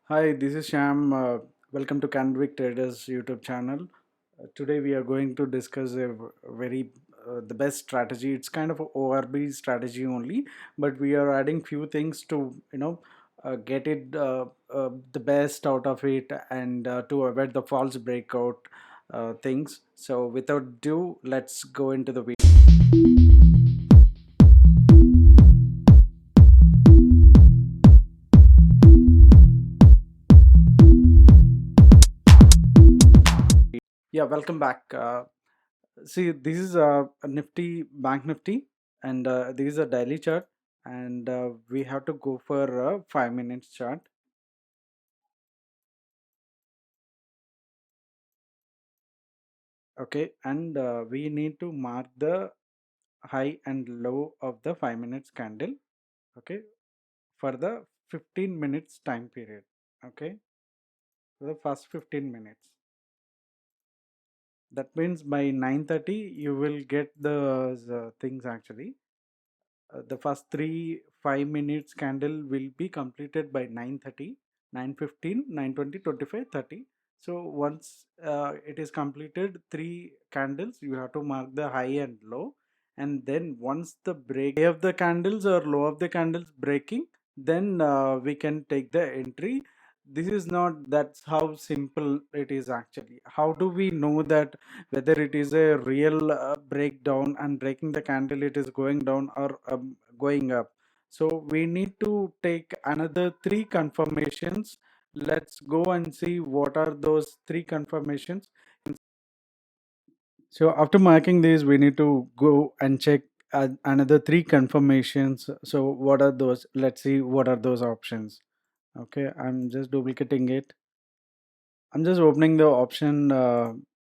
Hi, this is Sham. Welcome to Candvic Traders YouTube channel. Today we are going to discuss very the best strategy. It's kind of a ORB strategy only, but we are adding few things to get it the best out of it and to avoid the false breakout things. So without ado, let's go into the video. Yeah, welcome back. See, this is a Nifty, Bank Nifty, and this is a daily chart, and we have to go for a 5 minutes chart. Okay, and we need to mark the high and low of the 5 minutes candle. Okay, for the 15 minutes time period. Okay, for the first 15 minutes. That means by 9:30 you will get the things actually. The first 5 minutes candle will be completed by 9:30, 9:15, 9:20, 25, 30. So once it is completed, three candles, you have to mark the high and low. And then once the break high of the candles or low of the candles breaking, then we can take the entry. This is not, that's how simple it is actually. How do we know that whether it is a real breakdown and breaking the candle, it is going down or going up? So we need to take another three confirmations. Let's go and see what are those three confirmations. So after marking these, we need to go and check another three confirmations. So what are those? Let's see what are those options. Okay, I'm just duplicating it. I'm just opening the option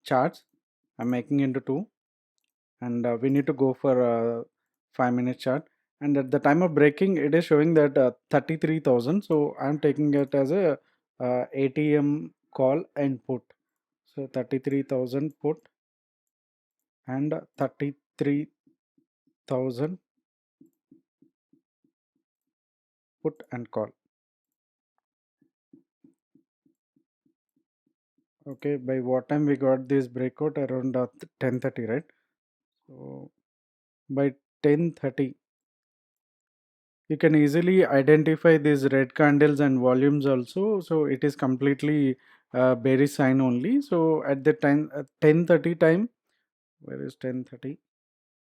charts. I'm making into two, and we need to go for a 5 minute chart. And at the time of breaking, it is showing that 33,000. So I'm taking it as a ATM call and put. So 33,000 put and 33,000 put and call. Okay, by what time we got this breakout? Around 10:30, right? So by 10:30 you can easily identify these red candles and volumes also. So it is completely bearish sign only. So at the time 10:30 time, where is 10:30?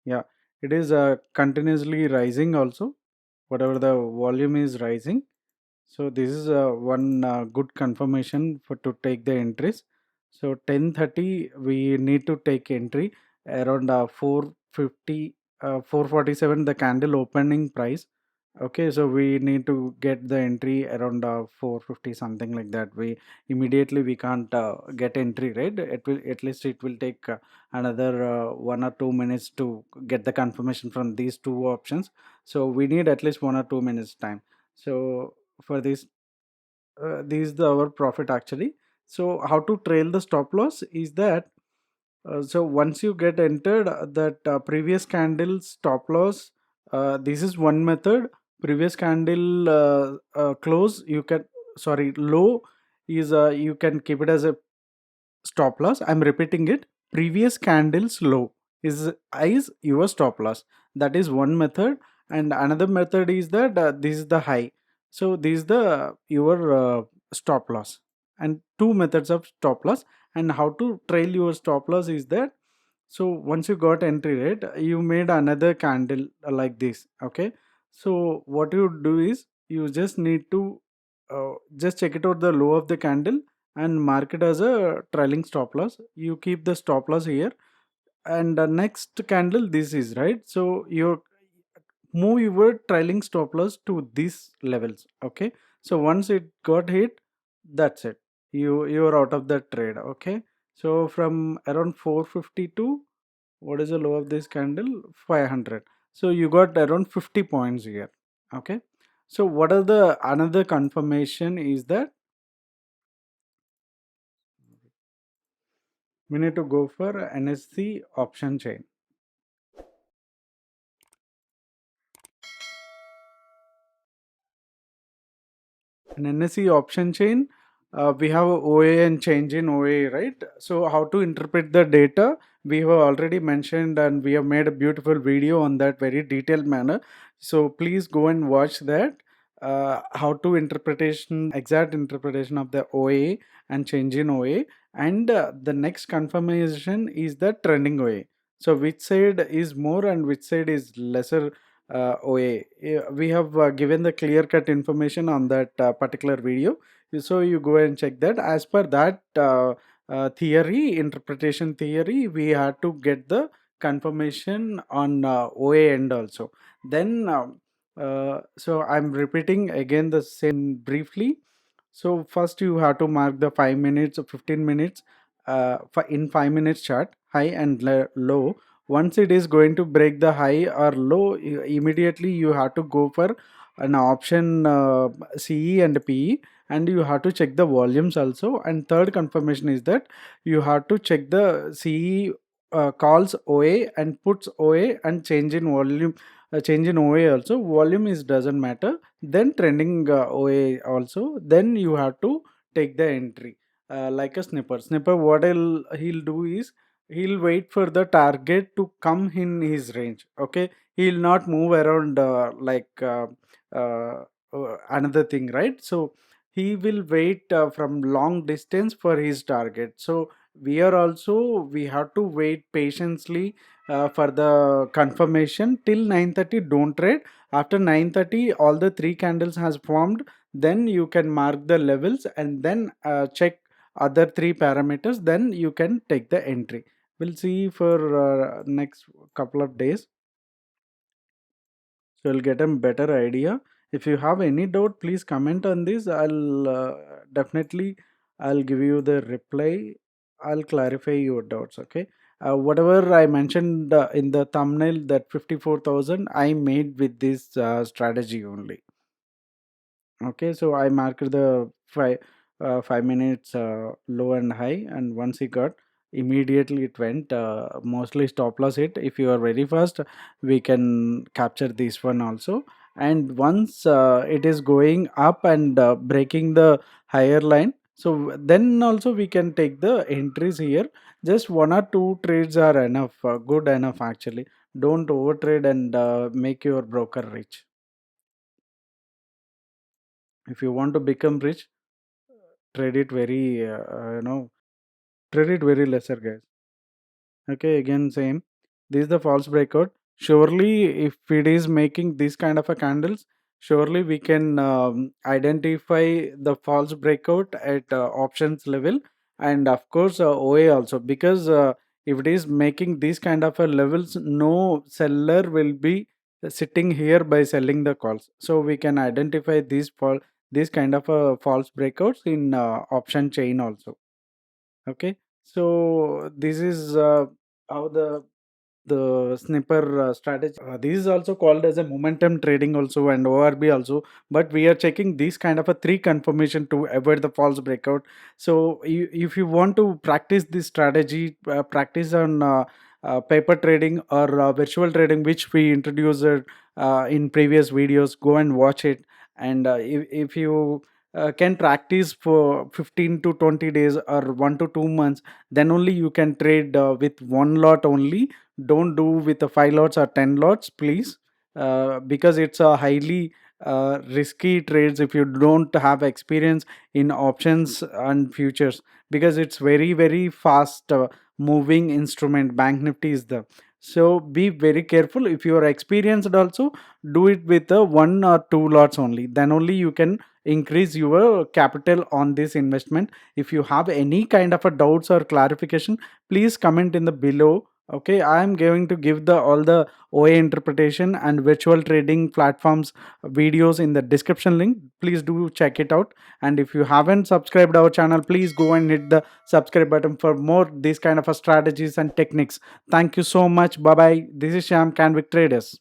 Yeah, it is continuously rising also, whatever the volume is rising. So this is one good confirmation for to take the entries. So 10:30 we need to take entry around 450, 447 the candle opening price. Okay, so we need to get the entry around 450, something like that. We immediately we can't get entry, right? It will, at least it will take another 1 or 2 minutes to get the confirmation from these two options. So we need at least 1 or 2 minutes time. So for this is our profit actually. So how to trail the stop loss is that so once you get entered that previous candle stop loss, this is one method. Previous candle close, you can, sorry, low is you can keep it as a stop loss. I'm repeating it. Previous candles low is your stop loss. That is one method. And another method is that this is the high. So this is the your stop loss. And two methods of stop loss. And how to trail your stop loss is that, so once you got entry rate, you made another candle like this. Okay, so what you do is you just need to just check it out the low of the candle and mark it as a trailing stop loss. You keep the stop loss here, and the next candle this is right. So you move your trailing stop loss to these levels. Okay, so once it got hit, that's it. You're out of the trade. Okay, so from around 450 to, what is the low of this candle? 500. So you got around 50 points here. Okay, so what are the another confirmation is that we need to go for NSC option chain. In NSE option chain, we have OA and change in OA, right? So how to interpret the data, we have already mentioned and we have made a beautiful video on that very detailed manner. So please go and watch that. How to interpretation, exact interpretation of the OA and change in OA. And the next confirmation is the trending OA. So which side is more and which side is lesser OA. Yeah, we have given the clear cut information on that particular video. So you go and check that. As per that theory, interpretation theory, we had to get the confirmation on OA end also. Then, so I'm repeating again the same briefly. So first you have to mark the 5 minutes or 15 minutes in 5 minutes chart, high and low. Once it is going to break the high or low, immediately you have to go for an option CE and PE, and you have to check the volumes also. And third confirmation is that you have to check the CE calls OA and puts OA and change in volume, change in OA also. Volume is doesn't matter. Then trending OA also. Then you have to take the entry like a snipper. Snipper, what he'll do is he'll wait for the target to come in his range. Okay, he'll not move around uh, another thing, right? So he will wait from long distance for his target. So we are also, we have to wait patiently for the confirmation till 9:30. Don't trade after 9:30. All the three candles has formed. Then you can mark the levels and then check other three parameters. Then you can take the entry. We'll see for next couple of days. So you'll get a better idea. If you have any doubt, please comment on this. I'll definitely I'll give you the reply. I'll clarify your doubts. Okay. Whatever I mentioned in the thumbnail, that 54,000 I made with this strategy only. Okay, so I marked the 5 minutes low and high, and once he got, immediately it went. Mostly stop loss hit. If you are very fast, we can capture this one also. And once it is going up and breaking the higher line, so then also we can take the entries here. Just one or two trades are enough, good enough actually. Don't overtrade and make your broker rich. If you want to become rich, trade it very trade it very lesser, guys. Okay, again same, this is the false breakout. Surely if it is making this kind of a candles, surely we can identify the false breakout at options level, and of course OA also, because if it is making these kind of a levels, no seller will be sitting here by selling the calls. So we can identify these kind of false breakouts in option chain also. Okay, so this is how the snipper strategy. This is also called as a momentum trading also and ORB also. But we are checking this kind of a three confirmation to avoid the false breakout. So if you want to practice this strategy, practice on paper trading or virtual trading, which we introduced in previous videos, go and watch it. And if you can practice for 15 to 20 days or 1 to 2 months, then only you can trade with one lot only. Don't do with the 5 lots or 10 lots, please, because it's a highly risky trades if you don't have experience in options and futures, because it's very very fast moving instrument. Bank Nifty is the, so be very careful. If you are experienced also, do it with the 1 or 2 lots only, then only you can increase your capital on this investment. If you have any kind of a doubts or clarification, please comment in the below. Okay, I am going to give the all the OA interpretation and virtual trading platforms videos in the description link. Please do check it out. And if you haven't subscribed our channel, please go and hit the subscribe button for more these kind of strategies and techniques. Thank you so much. Bye bye. This is Sham, Canvic Traders.